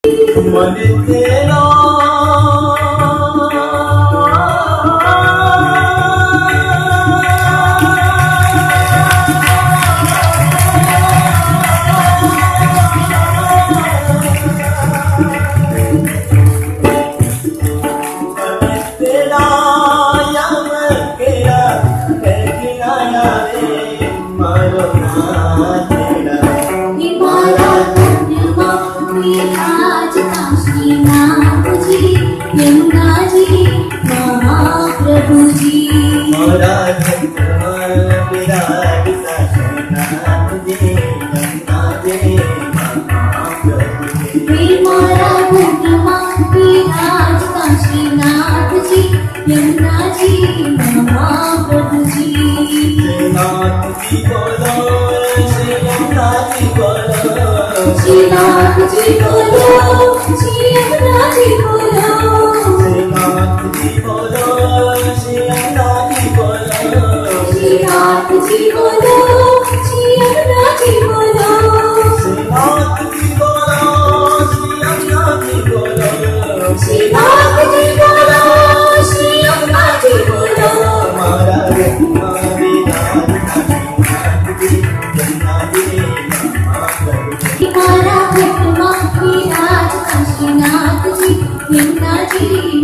मन तेरा महाप्रभु जी मोरा विराट काशीनाथ जी यमुना जी महाप्रभु जी मोरा विराट काशीनाथ जी यमुना जी महाप्रभु जी श्रीनाथ जी बोलो श्री यमुना जी बोलो श्रीनाथ जी बोलो श्री यमुना जी बोलो श्रीनाथ जी बोलो श्री यमुना जी बोलो श्रीनाथ जी बोलो श्री यमुना जी बोलो श्रीनाथ जी बोलो श्री यमुना जी बोलो श्रीनाथ जी बोलो श्री यमुना जी बोलो हमारा विराट काशीनाथ जी यमुना जी महाप्रभु जी हमारा विराट काशीनाथ जी यमुना जी